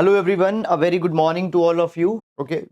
Hello everyone, a very good morning to all of you. Okay.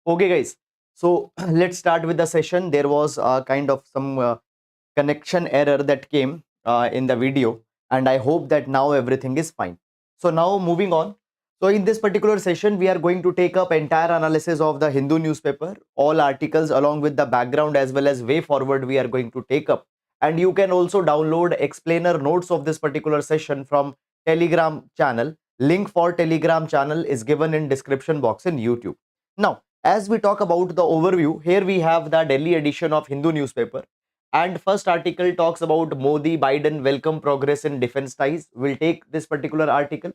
Okay guys. So let's start with the session. There was kind of some connection error that came in the video, and I hope that now everything is fine. So now moving on. So in this particular session, we are going to take up entire analysis of the Hindu newspaper, all articles along with the background as well as way forward we are going to take up. And you can also download explainer notes of this particular session from Telegram channel. Link for Telegram channel is given in description box in YouTube. Now, as we talk about the overview, here we have the Delhi edition of Hindu newspaper. And first article talks about Modi Biden welcome progress in defense ties. We'll take this particular article.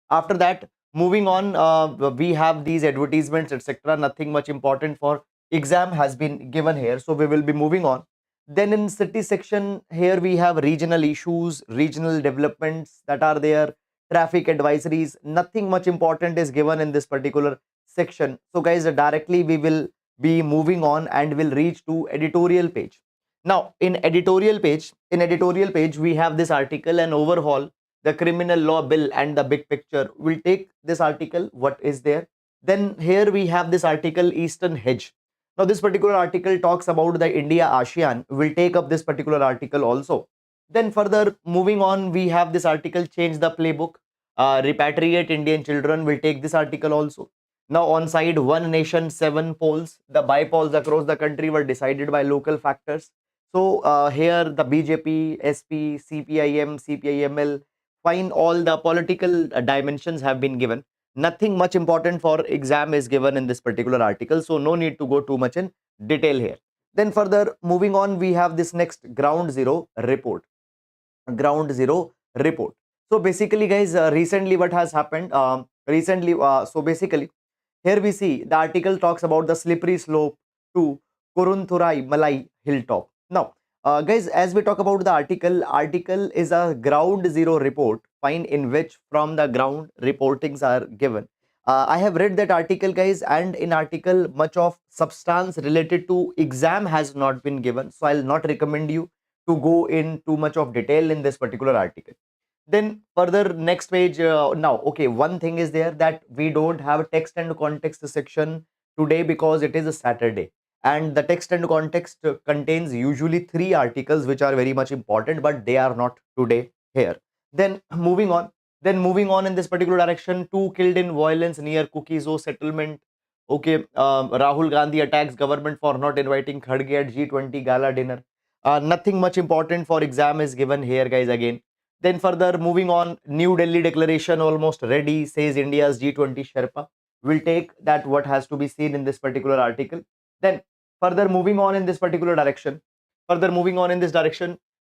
After that, moving on, we have these advertisements, etc. Nothing much important for exam has been given here. So we will be moving on. Then in city section, here we have regional issues, regional developments that are there, traffic advisories. Nothing much important is given in this particular section. So guys, directly we will be moving on and will reach to editorial page. Now in editorial page we have this article and overhaul the criminal law bill and the big picture. We'll take this article, what is there. Then here we have this article, Eastern Hedge. Now this particular article talks about the India ASEAN. We'll take up this particular article also. Then further moving on, we have this article, change the playbook, repatriate Indian children. We'll take this article also. Now on side, one nation, seven polls. The by-polls across the country were decided by local factors. So here the BJP, SP, CPIM, CPIML, fine, all the political dimensions have been given. Nothing much important for exam is given in this particular article. So no need to go too much in detail here. Then further moving on, we have this next ground zero report. Ground zero report. So basically guys, recently what has happened, so basically here we see the article talks about the slippery slope to Kurunthurai Malai hilltop. Now, guys, as we talk about the article is a ground zero report, fine, in which from the ground reportings are given. I have read that article, guys, and in article much of substance related to exam has not been given. So I'll not recommend you to go in too much of detail in this particular article. Then further next page, now okay, one thing is there that we don't have a text and context section today because it is a Saturday, and the text and context contains usually three articles which are very much important, but they are not today here. Then moving on in this particular direction, two killed in violence near Kukizo settlement. Okay, Rahul Gandhi attacks government for not inviting Khadge at G20 gala dinner. Nothing much important for exam is given here, guys, again. Then further moving on, New Delhi declaration almost ready, says India's G20 Sherpa. We'll take that what has to be seen in this particular article. Then further moving on in this particular direction,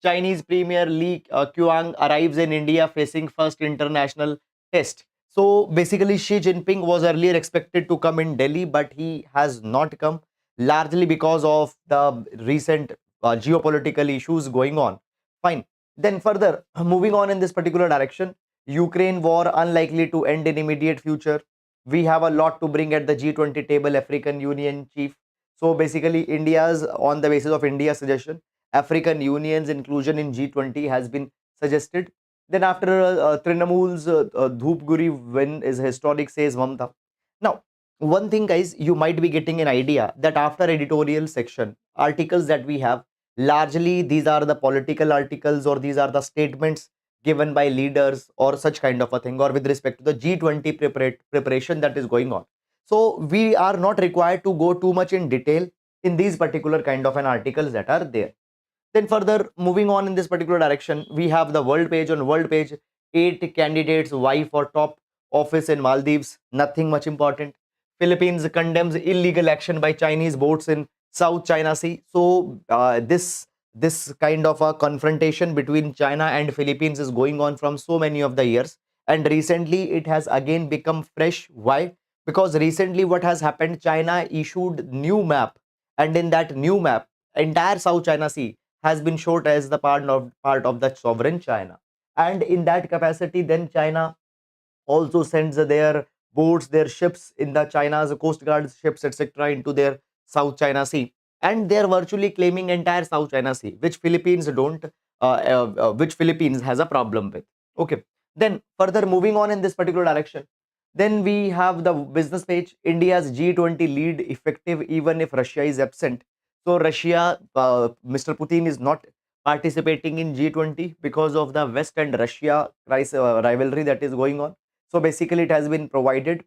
Chinese Premier Li Qiang arrives in India facing first international test. So basically, Xi Jinping was earlier expected to come in Delhi, but he has not come, largely because of the recent geopolitical issues going on. Fine. Then further, moving on in this particular direction, Ukraine war unlikely to end in immediate future. We have a lot to bring at the G20 table, African Union chief. So basically, India's, on the basis of India's suggestion, African Union's inclusion in G20 has been suggested. Then after Trinamool's Dhoopguri win is historic, says Mamta. Now, one thing, guys, you might be getting an idea that after editorial section, articles that we have, largely these are the political articles or these are the statements given by leaders or such kind of a thing, or with respect to the G20 preparation that is going on. So we are not required to go too much in detail in these particular kind of an articles that are there. Then further moving on in this particular direction, we have the world page. On world page, 8 candidates vie for top office in Maldives. Nothing much important. Philippines condemns illegal action by Chinese boats in South China Sea. So this kind of a confrontation between China and Philippines is going on from so many of the years, and recently it has again become fresh. Why? Because recently what has happened, China issued new map, and in that new map, entire South China Sea has been showed as the part of the sovereign China. And in that capacity, then China also sends their boats, their ships in the China's coast guard ships, etc., into their South China Sea, and they are virtually claiming entire South China Sea, which Philippines don't, which Philippines has a problem with. Okay, then further moving on in this particular direction, then we have the business page. India's G20 lead effective even if Russia is absent. So Russia, Mr. Putin is not participating in G20 because of the West and Russia crisis, rivalry that is going on. So basically, it has been provided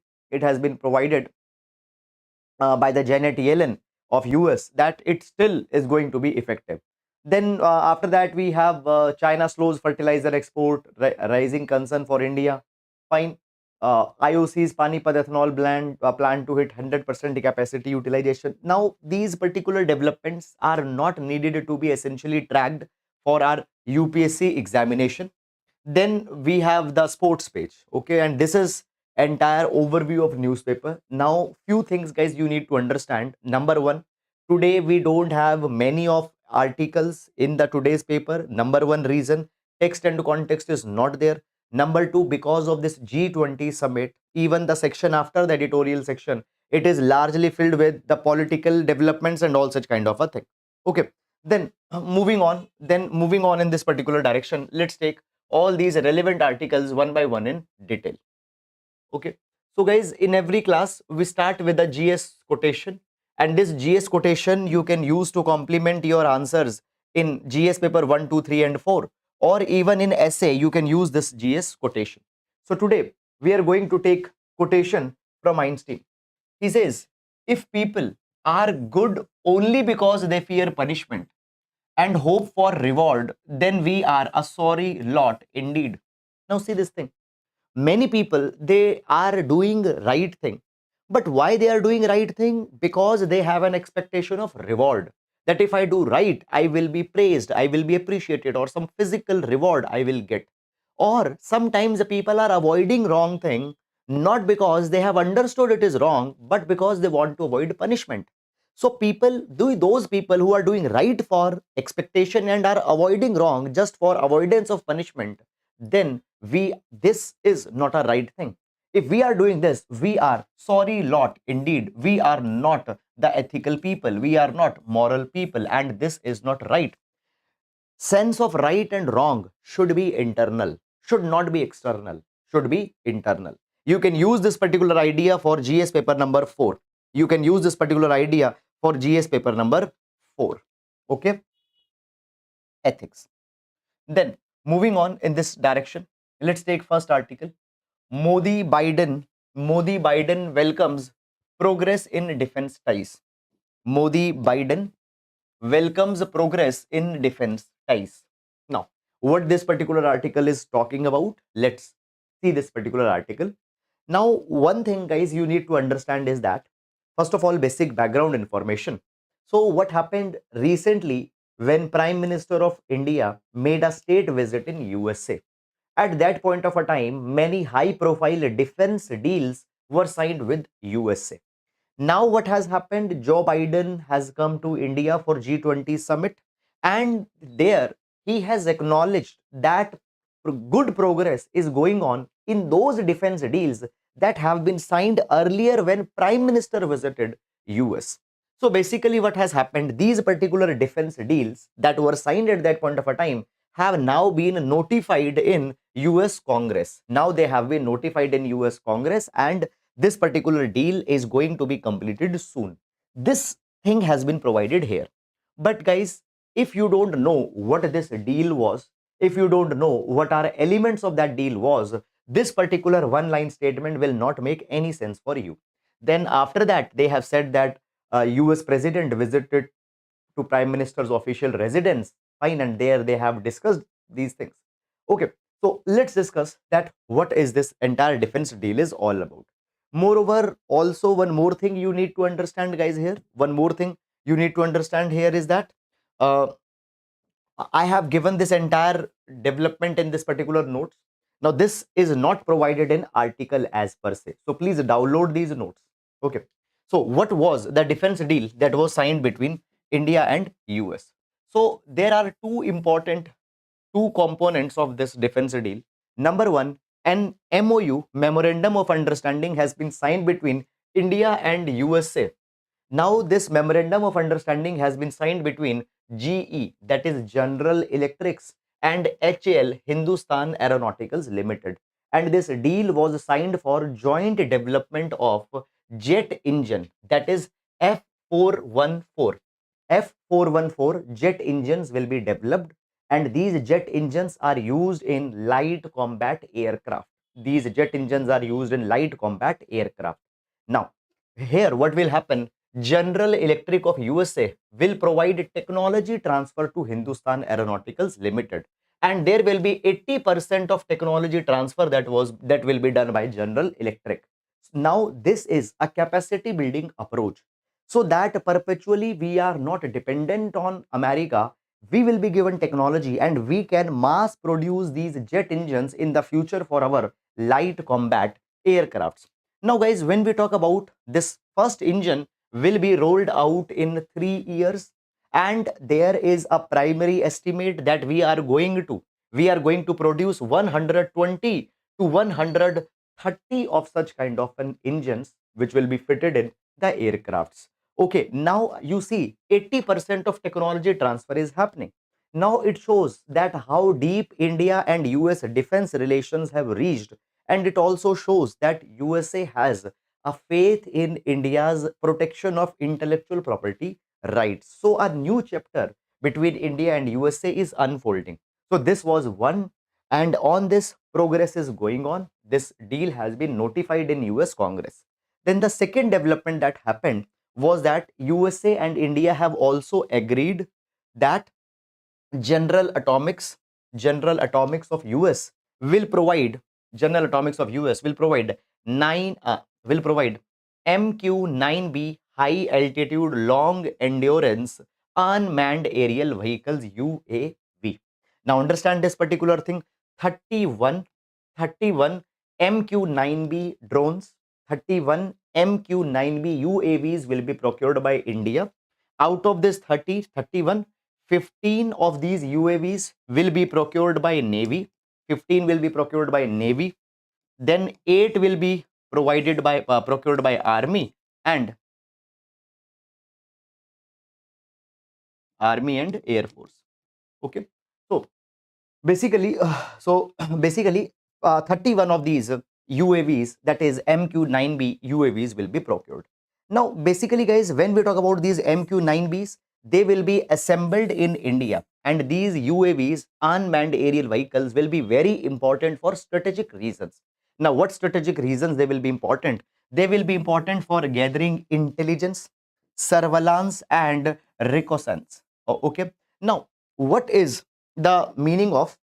by the Janet Yellen of US that it still is going to be effective. Then after that, we have China slows fertilizer export, rising concern for India. Fine. IOC's Panipat ethanol plan to hit 100% capacity utilization. Now, these particular developments are not needed to be essentially tracked for our UPSC examination. Then we have the sports page. Okay, and this is entire overview of newspaper. Now few things, guys, you need to understand. Number one, today we don't have many of articles in the today's paper. Number one reason, text and context is not there. Number two, because of this G20 summit, even the section after the editorial section, it is largely filled with the political developments and all such kind of a thing. Okay, then moving on in this particular direction, let's take all these relevant articles one by one in detail. Okay, so guys, in every class we start with a GS quotation, and this GS quotation you can use to complement your answers in GS paper 1, 2, 3, and 4, or even in essay you can use this GS quotation. So today we are going to take quotation from Einstein. He says, if people are good only because they fear punishment and hope for reward, then we are a sorry lot indeed. Now see this thing. Many people, they are doing right thing. But why they are doing right thing? Because they have an expectation of reward. That if I do right, I will be praised, I will be appreciated, or some physical reward I will get. Or sometimes the people are avoiding wrong thing, not because they have understood it is wrong, but because they want to avoid punishment. So those people who are doing right for expectation and are avoiding wrong just for avoidance of punishment, then this is not a right thing. If we are doing this, we are sorry lot indeed. We are not the ethical people, we are not moral people, and this is not right. Sense of right and wrong should be internal, should not be external, should be internal. You can use this particular idea for GS paper number 4. You can use this particular idea for GS paper number 4. Okay, ethics. Then moving on in this direction, let's take first article. Modi Biden welcomes progress in defense ties. Modi Biden welcomes progress in defense ties. Now, what this particular article is talking about, let's see this particular article. Now, one thing, guys, you need to understand is that, first of all, basic background information. So, what happened recently when Prime Minister of India made a state visit in USA? At that point of a time, many high profile defense deals were signed with USA. Now, what has happened? Joe Biden has come to India for G20 summit, and there he has acknowledged that good progress is going on in those defense deals that have been signed earlier when Prime Minister visited US. So basically, what has happened? These particular defense deals that were signed at that point of a time have now been notified in US Congress. Now they have been notified in US Congress, and this particular deal is going to be completed soon. This thing has been provided here. But guys, if you don't know what this deal was, if you don't know what are elements of that deal was, this particular one line statement will not make any sense for you. Then after that, they have said that US president visited to prime minister's official residence fine, and there they have discussed these things. Okay, so let's discuss that what is this entire defense deal is all about. Moreover, also one more thing you need to understand, guys, here. One more thing you need to understand here is that uh, I have given this entire development in this particular notes. Now, this is not provided in article as per se. So please download these notes. Okay. So what was the defense deal that was signed between India and US? So there are two components of this defense deal. Number one, an MOU, Memorandum of Understanding, has been signed between India and USA. Now, this memorandum of understanding has been signed between GE, that is General Electrics, and HAL, Hindustan Aeronautics Limited. And this deal was signed for joint development of jet engine, that is F414. F414 jet engines will be developed, and these jet engines are used in light combat aircraft. These jet engines are used in light combat aircraft. Now, here what will happen? General Electric of USA will provide technology transfer to Hindustan Aeronautics Limited, and there will be 80% of technology transfer that will be done by General Electric. Now this is a capacity building approach, so that perpetually we are not dependent on America. We will be given technology and we can mass produce these jet engines in the future for our light combat aircrafts. Now guys, when we talk about this first engine will be rolled out in 3 years, and there is a primary estimate that we are going to produce 120 to 130 of such kind of an engines which will be fitted in the aircrafts. Okay, now you see 80% of technology transfer is happening. Now it shows that how deep India and US defense relations have reached, and it also shows that USA has a faith in India's protection of intellectual property rights. So a new chapter between India and USA is unfolding. So this was one, and on this progress is going on. This deal has been notified in US Congress. Then the second development that happened was that USA and India have also agreed that General Atomics, General Atomics of US will provide General Atomics of US will provide MQ-9B high altitude long endurance unmanned aerial vehicles UAV. Now understand this particular thing. 31 31 MQ-9B drones, 31 MQ-9B UAVs will be procured by India. Out of this 31, 15 of these UAVs will be procured by Navy. 15 will be procured by Navy. Then 8 will be procured by and Army and Air Force. Okay. So basically, basically, 31 of these UAVs, that is MQ-9B UAVs, will be procured. Now, basically, guys, when we talk about these MQ-9Bs, they will be assembled in India, and these UAVs, unmanned aerial vehicles, will be very important for strategic reasons. Now, what strategic reasons they will be important? They will be important for gathering intelligence, surveillance, and reconnaissance. Okay. Now, what is the meaning of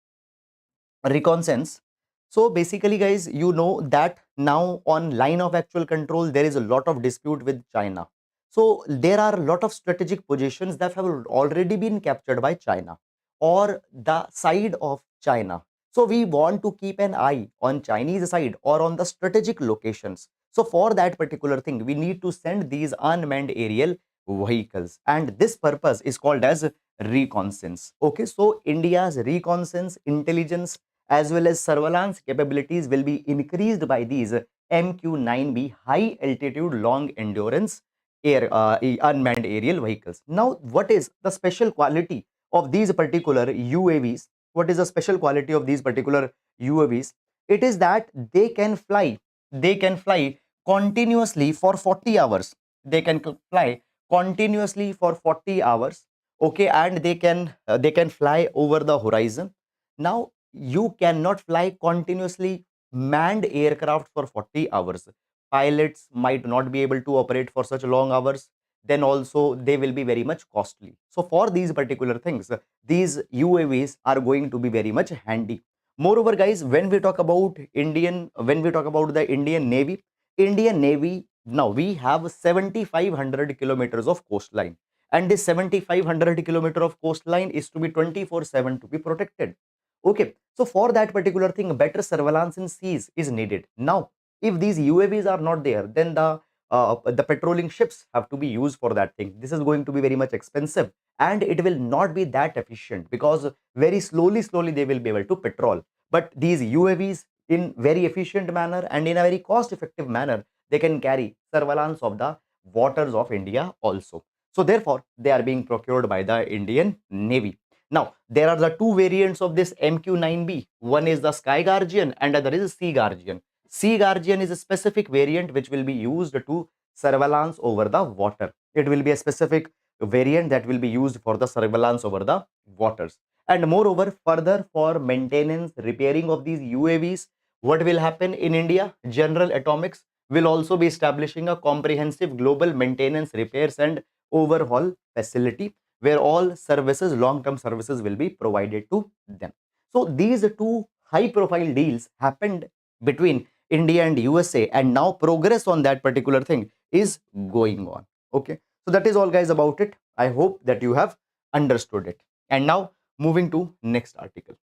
reconnaissance? So basically, guys, you know that now on line of actual control there is a lot of dispute with China. So there are a lot of strategic positions that have already been captured by China or the side of China. So we want to keep an eye on Chinese side or on the strategic locations. So for that particular thing we need to send these unmanned aerial vehicles, and this purpose is called as reconnaissance. Okay, so India's reconnaissance, intelligence, as well as surveillance capabilities will be increased by these MQ-9B high altitude long endurance unmanned aerial vehicles. Now, what is the special quality of these particular UAVs? What is the special quality of these particular UAVs? It is that they can fly continuously for 40 hours. They can fly continuously for 40 hours. Okay, and they can fly over the horizon. Now you cannot fly continuously manned aircraft for 40 hours. Pilots might not be able to operate for such long hours. then also they will be very much costly. So for these particular things, these UAVs are going to be very much handy. Moreover, guys, when we talk about the Indian Navy, now we have 7,500 kilometers of coastline, and this 7,500 kilometer of coastline is to be 24/7 to be protected. Okay, so for that particular thing, better surveillance in seas is needed. Now, if these UAVs are not there, then the patrolling ships have to be used for that thing. This is going to be very much expensive, and it will not be that efficient, because very slowly they will be able to patrol. But these UAVs, in very efficient manner and in a very cost effective manner, they can carry surveillance of the waters of India also. So therefore, they are being procured by the Indian Navy. Now, there are the two variants of this MQ-9B. One is the Sky Guardian and other is Sea Guardian. Sea Guardian is a specific variant which will be used to surveillance over the water. It will be a specific variant that will be used for the surveillance over the waters. And moreover, further, for maintenance, repairing of these UAVs, what will happen in India? General Atomics will also be establishing a comprehensive global maintenance, repairs and overhaul facility, where all services, long-term services, will be provided to them. So these two high-profile deals happened between India and USA, and now progress on that particular thing is going on. Okay, so that is all, guys, about it. I hope that you have understood it. And now moving to next article.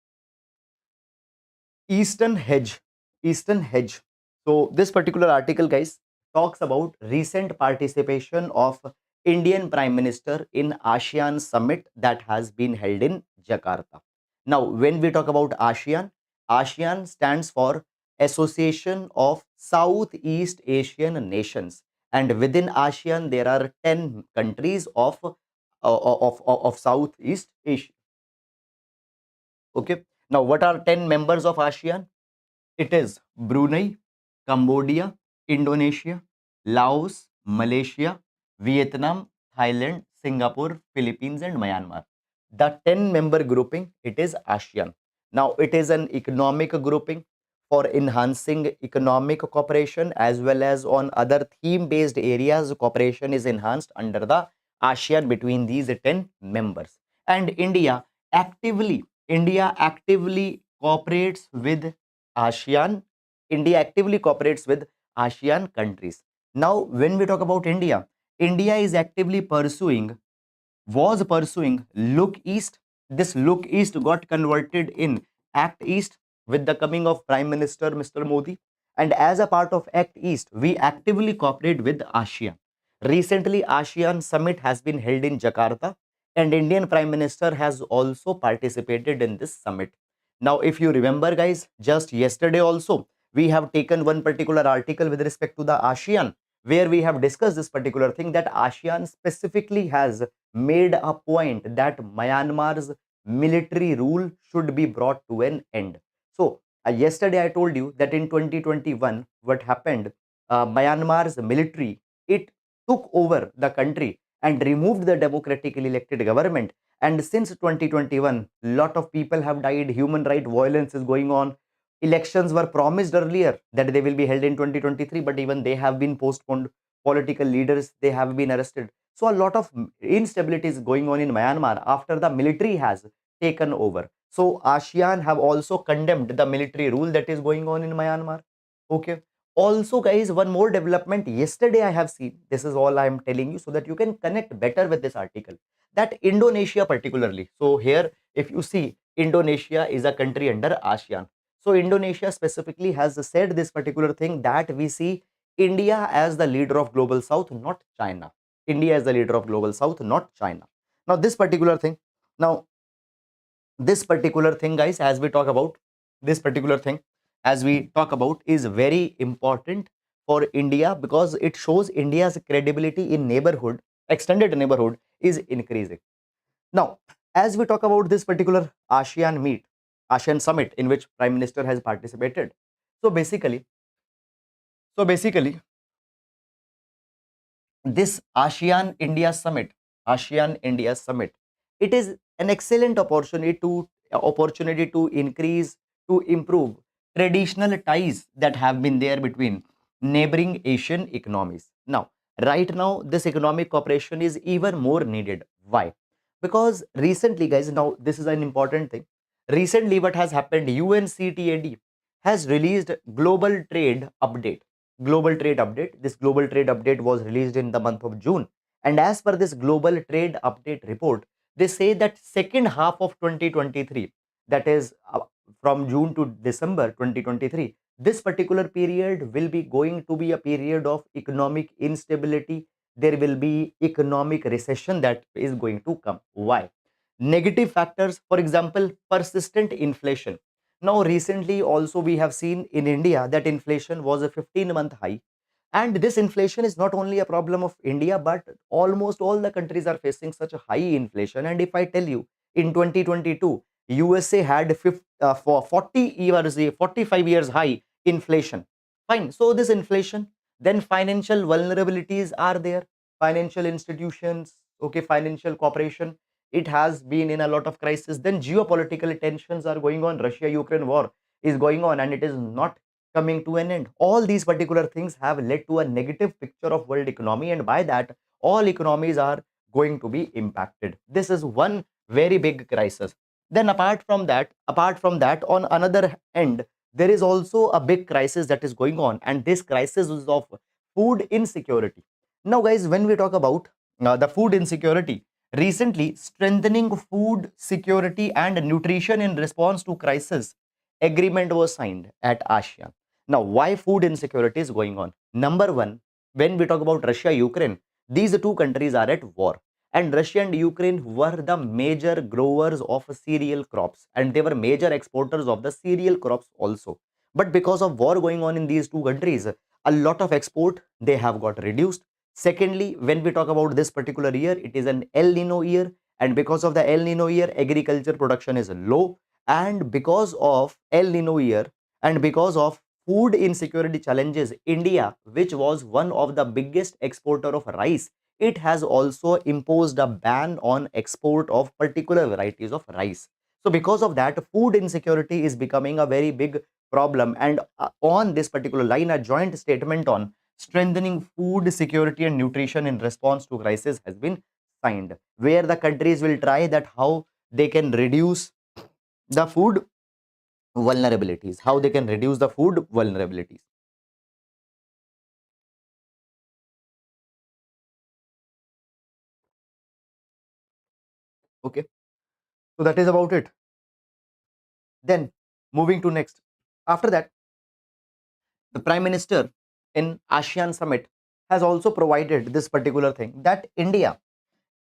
Eastern Hedge. Eastern Hedge. So this particular article, guys, talks about recent participation of Indian Prime Minister in ASEAN summit that has been held in Jakarta. Now, when we talk about ASEAN, ASEAN stands for Association of Southeast Asian Nations, and within ASEAN there are 10 countries of Southeast Asia. Okay. Now, what are 10 members of ASEAN? It is Brunei, Cambodia, Indonesia, Laos, Malaysia, Vietnam, Thailand, Singapore, Philippines, and Myanmar. The 10 member grouping, it is ASEAN. Now, it is an economic grouping for enhancing economic cooperation, as well as on other theme based areas. Cooperation is enhanced under the ASEAN between these 10 members. And India actively cooperates with ASEAN. India actively cooperates with ASEAN countries. Now, when we talk about India, India is actively was pursuing Look East. This Look East got converted in Act East with the coming of Prime Minister Mr. Modi. And as a part of Act East, we actively cooperate with ASEAN. Recently, ASEAN summit has been held in Jakarta, and Indian Prime Minister has also participated in this summit. Now, if you remember, guys, just yesterday also, we have taken one particular article with respect to the ASEAN, where we have discussed this particular thing, that ASEAN specifically has made a point that Myanmar's military rule should be brought to an end. So, yesterday I told you that in 2021, what happened, Myanmar's military, it took over the country and removed the democratically elected government. And since 2021, lot of people have died, human right violence is going on. Elections were promised earlier that they will be held in 2023, but even they have been postponed. Political leaders, they have been arrested. So a lot of instability is going on in Myanmar after the military has taken over. So ASEAN have also condemned the military rule that is going on in Myanmar. Okay. Also, guys, one more development yesterday I have seen. This is all I am telling you so that you can connect better with this article. That Indonesia particularly. So here, if you see, Indonesia is a country under ASEAN. So Indonesia specifically has said this particular thing, that we see India as the leader of global south, not China. India is the leader of global south, not China. Now this particular thing, now this particular thing, guys, as we talk about this particular thing, as we talk about, is very important for India, because it shows India's credibility in neighborhood, extended neighborhood, is increasing. Now, as we talk about this particular ASEAN summit in which Prime Minister has participated. So basically, so basically, this ASEAN India Summit, it is an excellent opportunity to increase, to improve traditional ties that have been there between neighboring Asian economies. Now, Right now, this economic cooperation is even more needed. Why? Because recently, guys, now this is an important thing. Recently, what has happened, UNCTAD has released global trade update. Global trade update. This global trade update was released in the month of June. And as per this global trade update report, they say that second half of 2023, that is from June to December 2023, this particular period will be going to be a period of economic instability. There will be economic recession that is going to come. Why? Negative factors, for example, persistent inflation. Now recently also we have seen in India that inflation was a 15-month high, and this inflation is not only a problem of India, but almost all the countries are facing such a high inflation. And if I tell you, in 2022, USA had for 40 years, 45 years high inflation. Fine. So this inflation, then financial vulnerabilities are there. Financial institutions, okay, financial cooperation, it has been in a lot of crisis. Then geopolitical tensions are going on. Russia-Ukraine war is going on, and it is not coming to an end. All these particular things have led to a negative picture of world economy, and by that, all economies are going to be impacted. This is one very big crisis. Then apart from that, on another end, there is also a big crisis that is going on, and this crisis is of food insecurity. Now, guys, when we talk about the food insecurity, recently strengthening food security and nutrition in response to crisis agreement was signed at ASEAN. Now, why food insecurity is going on? Number one, when we talk about Russia, Ukraine, these two countries are at war. And Russia and Ukraine were the major growers of cereal crops, and they were major exporters of the cereal crops also. But because of war going on in these two countries, a lot of export they have got reduced. Secondly, when we talk about this particular year, it is an El Nino year, and because of the El Nino year, agriculture production is low. And because of El Nino year, and because of food insecurity challenges, India, which was one of the biggest exporter of rice, it has also imposed a ban on export of particular varieties of rice. So because of that, food insecurity is becoming a very big problem. And on this particular line, a joint statement on strengthening food security and nutrition in response to crisis has been signed, where the countries will try that how they can reduce the food vulnerabilities, how they can reduce the food vulnerabilities. Okay, so that is about it. Then moving to next. After that, the Prime Minister in ASEAN Summit has also provided this particular thing that India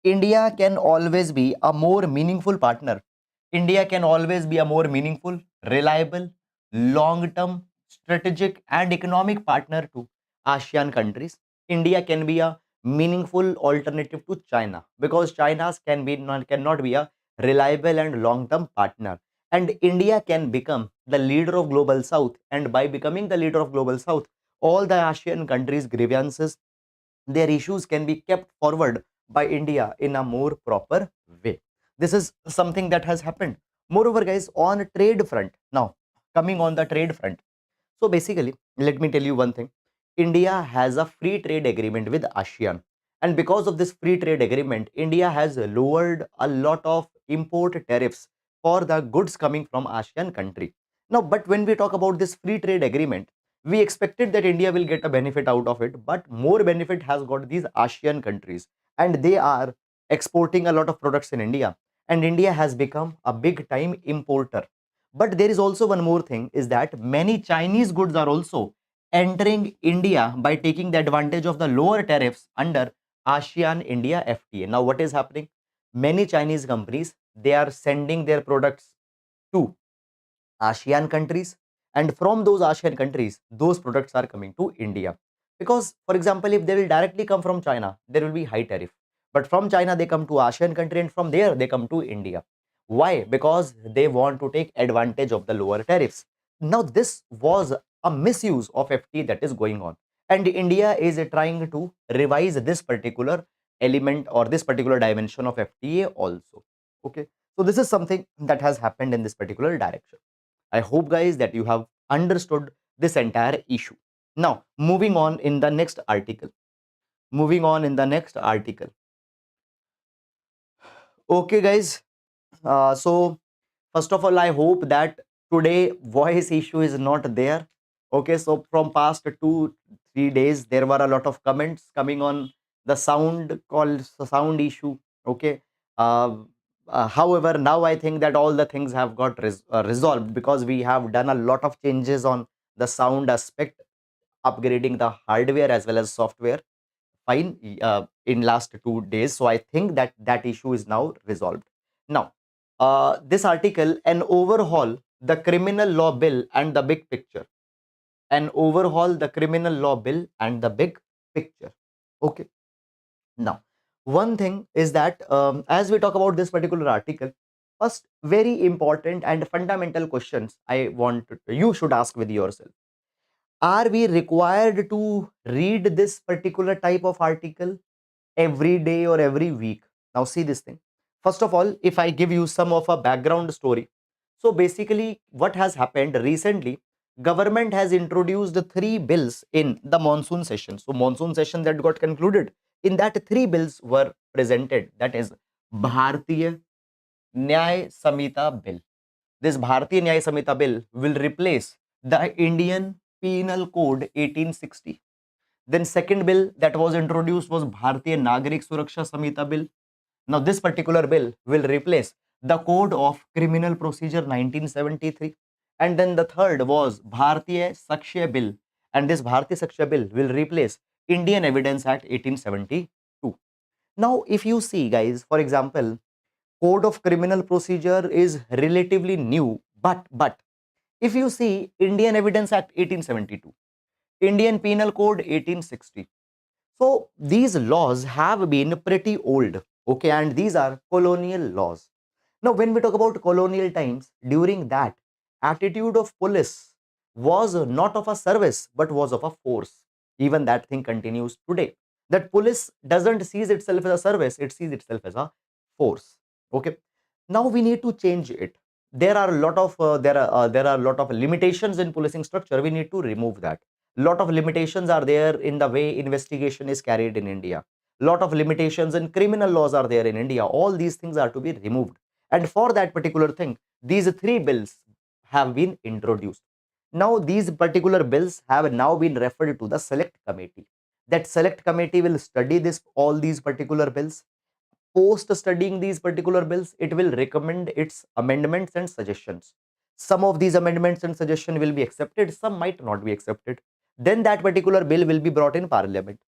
can always be a more meaningful partner. India can always be a more meaningful, reliable, long-term, strategic and economic partner to ASEAN countries. India can be a meaningful alternative to China, because China's cannot be a reliable and long-term partner. And India can become the leader of global south, and by becoming the leader of global south, all the ASEAN countries grievances, their issues can be kept forward by India in a more proper way. This is something that has happened. Moreover, guys, on trade front, now coming on the trade front. So basically, let me tell you one thing. India has a free trade agreement with ASEAN. And because of this free trade agreement, India has lowered a lot of import tariffs for the goods coming from ASEAN country. Now, but when we talk about this free trade agreement, we expected that India will get a benefit out of it, but more benefit has got these ASEAN countries, and they are exporting a lot of products in India, and India has become a big time importer. But there is also one more thing, is that many Chinese goods are also entering India by taking the advantage of the lower tariffs under ASEAN India FTA. Now what is happening? Many Chinese companies, they are sending their products to ASEAN countries, and from those ASEAN countries, those products are coming to India. Because, for example, if they will directly come from China, there will be high tariff. But from China, they come to ASEAN country, and from there, they come to India. Why? Because they want to take advantage of the lower tariffs. Now, this was a misuse of FTA that is going on. And India is trying to revise this particular element or this particular dimension of FTA also. Okay. So, this is something that has happened in this particular direction. I hope, guys, that you have understood this entire issue. Now, moving on in the next article. moving on in the next article. Okay, guys. So first of all, I hope that today voice issue is not there. Okay, so from past 2 3 days, there were a lot of comments coming on the sound called sound issue. Okay. Uh, However, now I think that all the things have got resolved because we have done a lot of changes on the sound aspect, upgrading the hardware as well as software. Fine, in last 2 days. So I think that that issue is now resolved. Now, this article, an overhaul the criminal law bill and the big picture. An overhaul the criminal law bill and the big picture. Okay. Now, one thing is that as we talk about this particular article, first very important and fundamental questions I want you should ask with yourself. Are we required to read this particular type of article every day or every week? Now see this thing. First of all, if I give you some of a background story. So basically what has happened recently, government has introduced 3 bills in the monsoon session. So monsoon session that got concluded, in that 3 bills were presented. That is Bharatiya Nyay Samhita bill. This Bharatiya Nyay Samhita bill will replace the Indian Penal Code 1860. Then second bill that was introduced was Bharatiya Nagarik Suraksha Samhita bill. Now this particular bill will replace the Code of Criminal Procedure 1973. And then the third was Bharatiya Sakshya bill. And this Bharatiya Sakshya bill will replace Indian Evidence Act 1872. Now if you see guys, for example, Code of Criminal Procedure is relatively new, but if you see Indian Evidence Act 1872, Indian Penal Code 1860, so these laws have been pretty old, okay, and these are colonial laws. Now, when we talk about colonial times, during that, attitude of police was not of a service but was of a force. Even that thing continues today. That police doesn't see itself as a service; it sees itself as a force. Okay. Now we need to change it. There are a lot of there are a lot of limitations in policing structure. We need to remove that. Lot of limitations are there in the way investigation is carried in India. Lot of limitations in criminal laws are there in India. All these things are to be removed. And for that particular thing, these 3 bills have been introduced. Now, these particular bills have now been referred to the select committee. That select committee will study this all these particular bills. Post studying these particular bills, it will recommend its amendments and suggestions. Some of these amendments and suggestions will be accepted, some might not be accepted. Then that particular bill will be brought in parliament.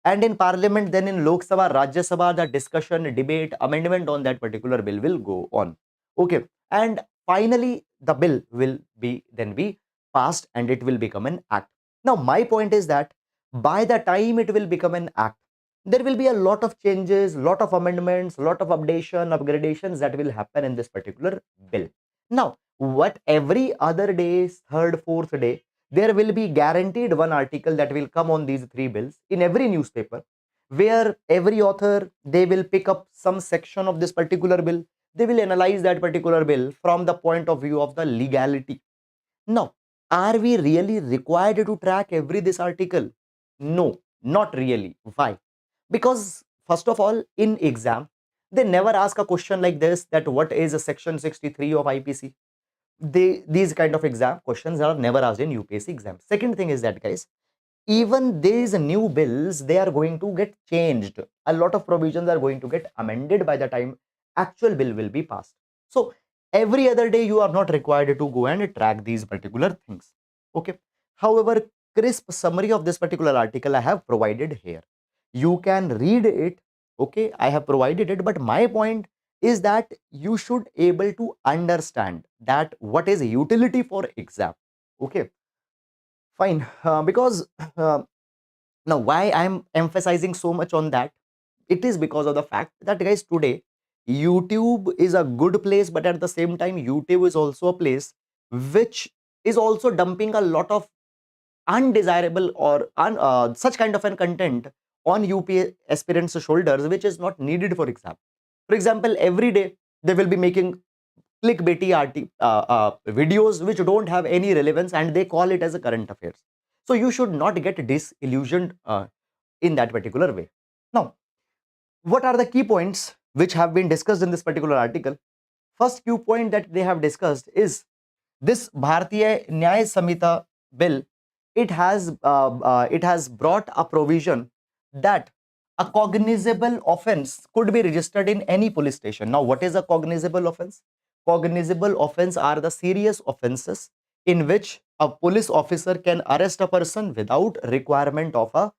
And in parliament, then in Lok Sabha, Rajya Sabha, the discussion, debate, amendment on that particular bill will go on. Okay. And finally, the bill will be then be passed and it will become an act. Now, my point is that by the time it will become an act, there will be a lot of changes, lot of amendments, lot of upgradations that will happen in this particular bill. Now, what every other day, third, fourth day, there will be guaranteed one article that will come on these 3 bills in every newspaper, where every author, they will pick up some section of this particular bill. They will analyze that particular bill from the point of view of the legality. Now, are we really required to track every this article? No, not really. Why? Because first of all, in exam, they never ask a question like this, that what is a section 63 of IPC. These kind of exam questions are never asked in UPSC exam. Second thing is that guys, even these new bills, they are going to get changed. A lot of provisions are going to get amended by the time actual bill will be passed. So every other day you are not required to go and track these particular things. Okay. However, crisp summary of this particular article I have provided here. You can read it. Okay, I have provided it, but my point is that you should able to understand that what is utility for exam. Okay, fine. Because now why I'm emphasizing so much on that, it is because of the fact that guys, today YouTube is a good place, but at the same time YouTube is also a place which is also dumping a lot of undesirable or such kind of an content on UP aspirants shoulders, which is not needed for exam. For example, every day they will be making clickbaity videos which don't have any relevance and they call it as a current affairs. So you should not get disillusioned in that particular way. Now, what are the key points which have been discussed in this particular article? First key point that they have discussed is this Bharatiya Nyaya Samhita bill. It has brought a provision that a cognizable offense could be registered in any police station. Now, what is a cognizable offense? Cognizable offense are the serious offenses in which a police officer can arrest a person without requirement of a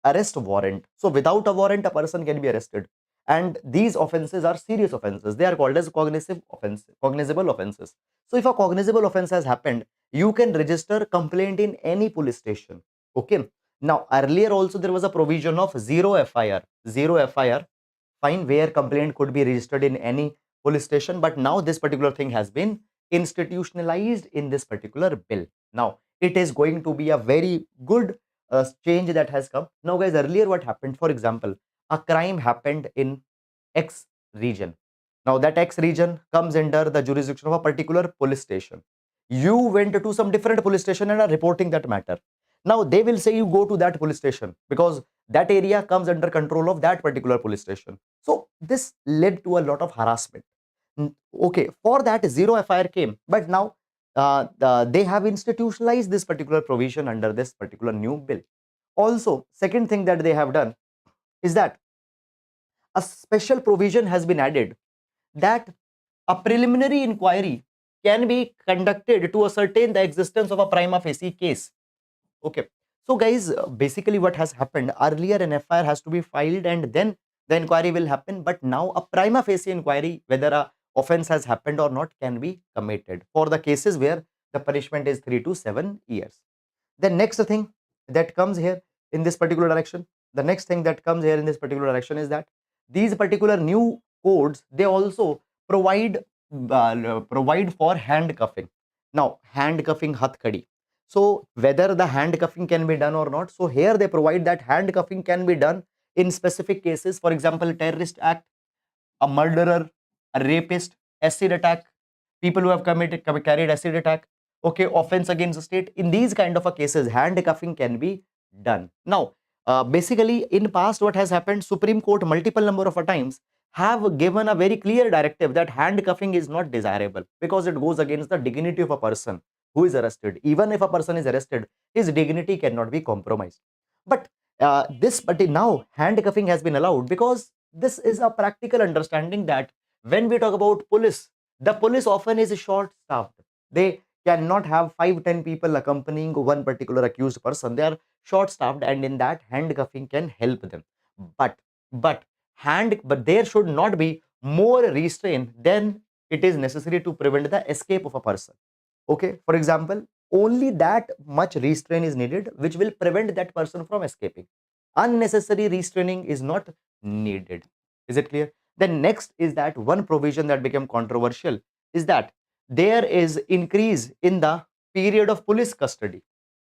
arrest warrant. So without a warrant, a person can be arrested. And these offenses are serious offenses. They are called as cognizable offenses. So if a cognizable offense has happened, you can register complaint in any police station. Okay. Now, earlier also there was a provision of zero FIR fine where complaint could be registered in any police station. But now this particular thing has been institutionalized in this particular bill. Now, it is going to be a very good change that has come. Now, guys, earlier what happened? For example, a crime happened in X region. Now, that X region comes under the jurisdiction of a particular police station. You went to some different police station and are reporting that matter. Now, they will say you go to that police station because that area comes under control of that particular police station. So, this led to a lot of harassment. Okay, for that, zero FIR came, but now they have institutionalized this particular provision under this particular new bill. Also, second thing that they have done is that a special provision has been added that a preliminary inquiry can be conducted to ascertain the existence of a prima facie case. Okay. So, guys, basically what has happened earlier, an FIR has to be filed and then the inquiry will happen. But now a prima facie inquiry, whether a offense has happened or not, can be committed for the cases where the punishment is 3 to 7 years. The next thing that comes here in this particular direction, the next thing that comes here in this particular direction is that these particular new codes, they also provide for handcuffing. Now, handcuffing hathkadi. So whether the handcuffing can be done or not. So here they provide that handcuffing can be done in specific cases. For example, terrorist act, a murderer, a rapist, acid attack, people who have carried acid attack, okay, offense against the state. In these kind of a cases, handcuffing can be done. Now, basically, in past, what has happened? Supreme Court multiple number of a times have given a very clear directive that handcuffing is not desirable because it goes against the dignity of a person who is arrested. Even if a person is arrested, his dignity cannot be compromised. But but now handcuffing has been allowed because this is a practical understanding that when we talk about police, the police often is short staffed. They cannot have 5-10 people accompanying one particular accused person. They are short staffed, and in that handcuffing can help them. But but there should not be more restraint than it is necessary to prevent the escape of a person. Okay, for example, only that much restraint is needed which will prevent that person from escaping. Unnecessary restraining is not needed. Is it clear? Then next is that one provision that became controversial is that there is increase in the period of police custody.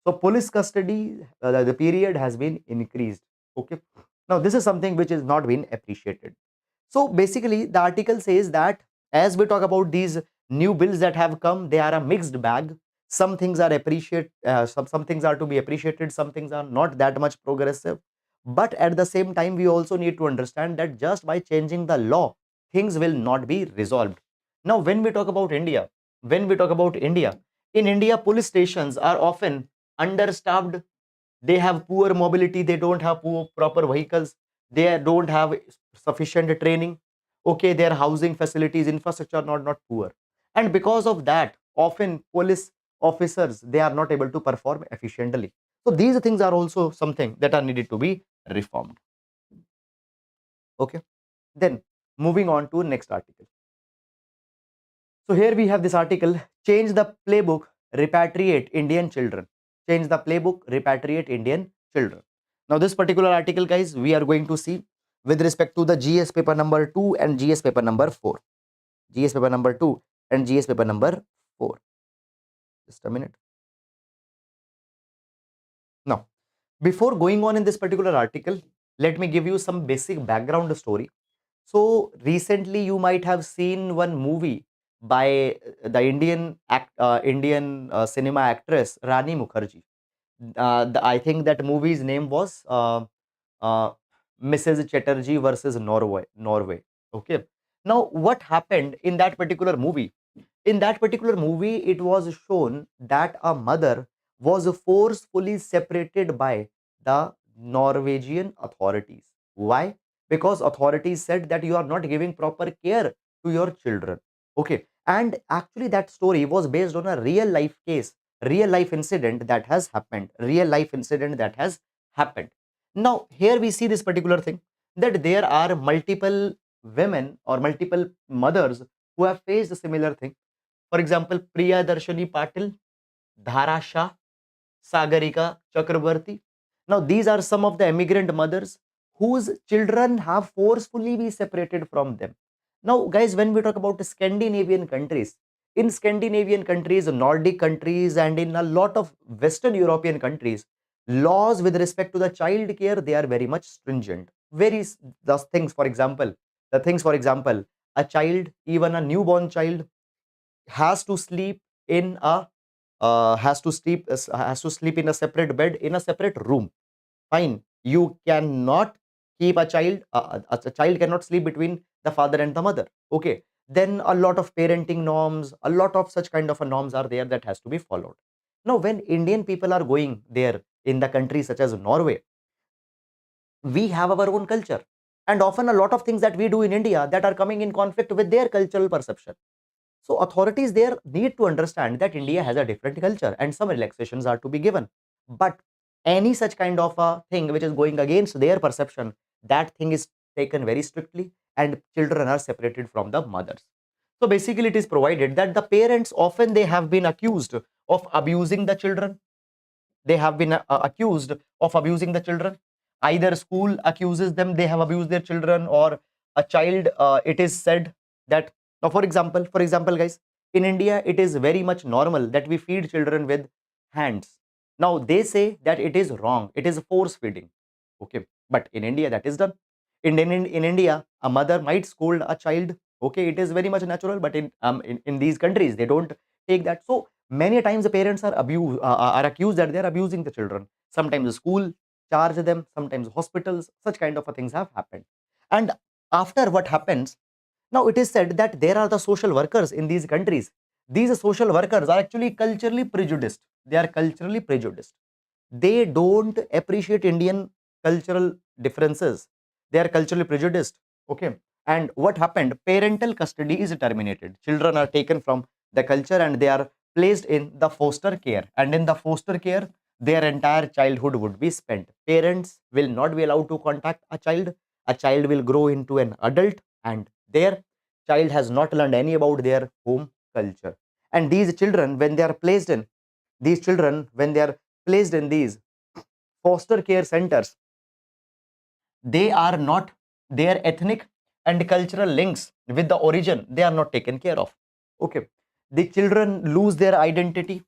So police custody, the period has been increased. Okay. Now this is something which is not been appreciated. So basically, the article says that as we talk about these new bills that have come, they are a mixed bag. Some things are some things are to be appreciated, some things are not that much progressive. But at the same time, we also need to understand that just by changing the law, things will not be resolved. Now, when we talk about India, in India, police stations are often understaffed. They have poor mobility, they don't have proper vehicles, they don't have sufficient training. Okay, their housing facilities, infrastructure are not poor, and because of that, often police officers, they are not able to perform efficiently. So these things are also something that are needed to be reformed. Okay, then moving on to next article. So here we have this article: change the playbook, repatriate Indian children. Change the playbook, repatriate Indian children. Now this particular article, guys, we are going to see with respect to the GS paper number 2 and GS paper number 4. GS paper number 2 and GS paper number 4. Just a minute. Now, before going on in this particular article, let me give you some basic background story. So recently you might have seen one movie by the Indian cinema actress Rani Mukherjee. I think that movie's name was uh, Mrs. Chatterjee versus Norway. Okay. Now, what happened in that particular movie? In that particular movie, it was shown that a mother was forcefully separated by the Norwegian authorities. Why? Because authorities said that you are not giving proper care to your children. Okay. And actually, that story was based on a real life case, real life incident that has happened, real life incident that has happened. Now, here we see this particular thing, that there are multiple women or multiple mothers who have faced a similar thing. For example, Priya Darshani Patil, Dhara Shah, Sagarika Chakrabarti. Now, these are some of the immigrant mothers whose children have forcefully been separated from them. Now, guys, when we talk about Scandinavian countries, in Scandinavian countries, Nordic countries, and in a lot of Western European countries, laws with respect to the child care, they are very much stringent. The things, for example, a child, even a newborn child, has to sleep in a has to sleep in a separate bed in a separate room. Fine, you cannot keep a child cannot sleep between the father and the mother. Okay, then a lot of parenting norms, a lot of such kind of a norms are there that has to be followed. Now, when Indian people are going there in the countries such as Norway, we have our own culture, and often a lot of things that we do in India that are coming in conflict with their cultural perception. So authorities there need to understand that India has a different culture and some relaxations are to be given. But any such kind of a thing which is going against their perception, that thing is taken very strictly and children are separated from the mothers. So basically it is provided that the parents often they have been accused of abusing the children. They have been accused of abusing the children. Either school accuses them they have abused their children, or a child, it is said that, now for example guys, in India it is very much normal that we feed children with hands. Now they say that it is wrong, it is force feeding. Okay, but in India that is done. In India, a mother might scold a child. Okay, it is very much natural, but in these countries they don't take that. So many times the parents are accused that they are abusing the children. Sometimes the school charge them, sometimes hospitals, such kind of things have happened. And after what happens, now it is said that there are the social workers in these countries. These social workers are actually culturally prejudiced. They are culturally prejudiced. They don't appreciate Indian cultural differences. They are culturally prejudiced. Okay. And what happened? Parental custody is terminated. Children are taken from the culture and they are placed in the foster care. And in the foster care, their entire childhood would be spent. Parents will not be allowed to contact a child. A child will grow into an adult and their child has not learned any about their home culture. And these children, when they are placed in these foster care centers, they are not, their ethnic and cultural links with the origin, they are not taken care of. Okay, the children lose their identity.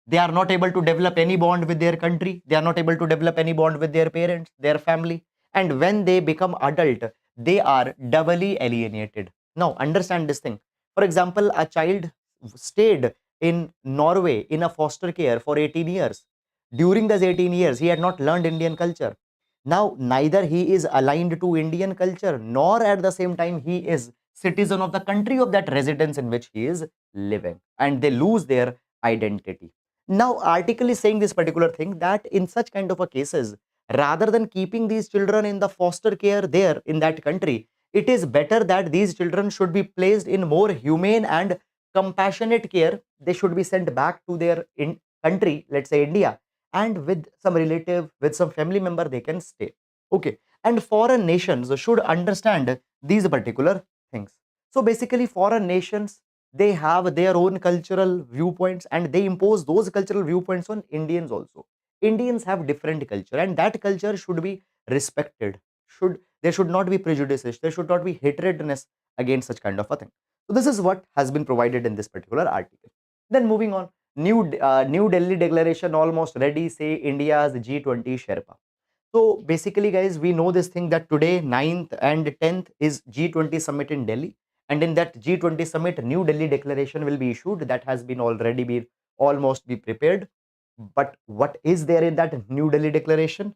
They are not able to develop any bond with their country. They are not able to develop any bond with their parents, their family. And when they become adult, they are doubly alienated. Now understand this thing. For example, a child stayed in Norway in a foster care for 18 years. During those 18 years, he had not learned Indian culture. Now, neither he is aligned to Indian culture, nor at the same time he is citizen of the country of that residence in which he is living, and they lose their identity. Now, article is saying this particular thing, that in such kind of a cases, rather than keeping these children in the foster care there in that country, it is better that these children should be placed in more humane and compassionate care. They should be sent back to their country, let's say India, and with some relative, with some family member, they can stay. Okay. And foreign nations should understand these particular things. So basically foreign nations, they have their own cultural viewpoints and they impose those cultural viewpoints on Indians also. Indians have different culture and that culture should be respected. There should not be prejudices, there should not be hatredness against such kind of a thing. So this is what has been provided in this particular article. Then moving on, New Delhi declaration almost ready, say India's G20 Sherpa. So basically, guys, we know this thing that today, 9th and 10th is G20 summit in Delhi. And in that G20 summit, New Delhi declaration will be issued. That has been already been almost be prepared. But what is there in that New Delhi declaration?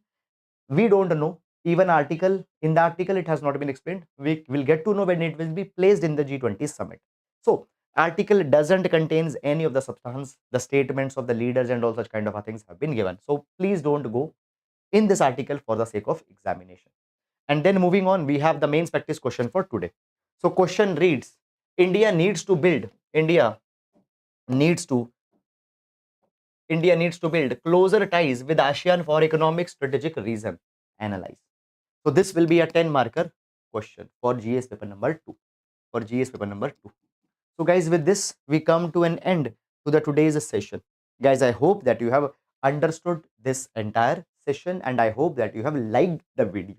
We don't know. even article, in the article it has not been explained. We will get to know when it will be placed in the G20 summit. So article doesn't contains any of the substance, the statements of the leaders and all such kind of things have been given. So please don't go in this article for the sake of examination. And then moving on, we have the main practice question for today. So question reads, India needs to build, needs to India needs to build closer ties with ASEAN for economic strategic reason. Analyze. So this will be a 10 marker question for GS paper number 2. For GS paper number 2. So guys, with this, we come to an end to the today's session. Guys, I hope that you have understood this entire session and I hope that you have liked the video.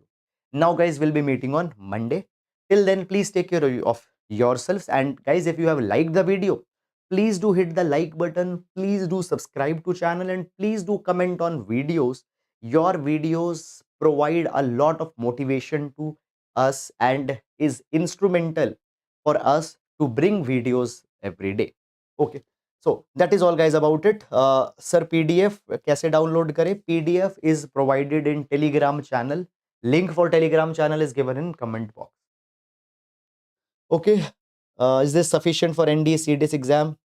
Now guys, we'll be meeting on Monday. Till then, please take care of yourselves. And guys, if you have liked the video, please do hit the like button. Please do subscribe to channel and please do comment on videos. Your videos provide a lot of motivation to us and is instrumental for us to bring videos every day. Okay, so that is all guys about it. Sir, PDF कैसे download करें? PDF is provided in Telegram channel. Link for Telegram channel is given in comment box. Okay, is this sufficient for NDA CDS exam?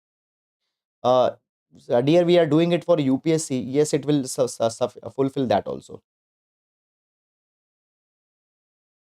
Dear, we are doing it for UPSC. Yes, it will fulfill that also.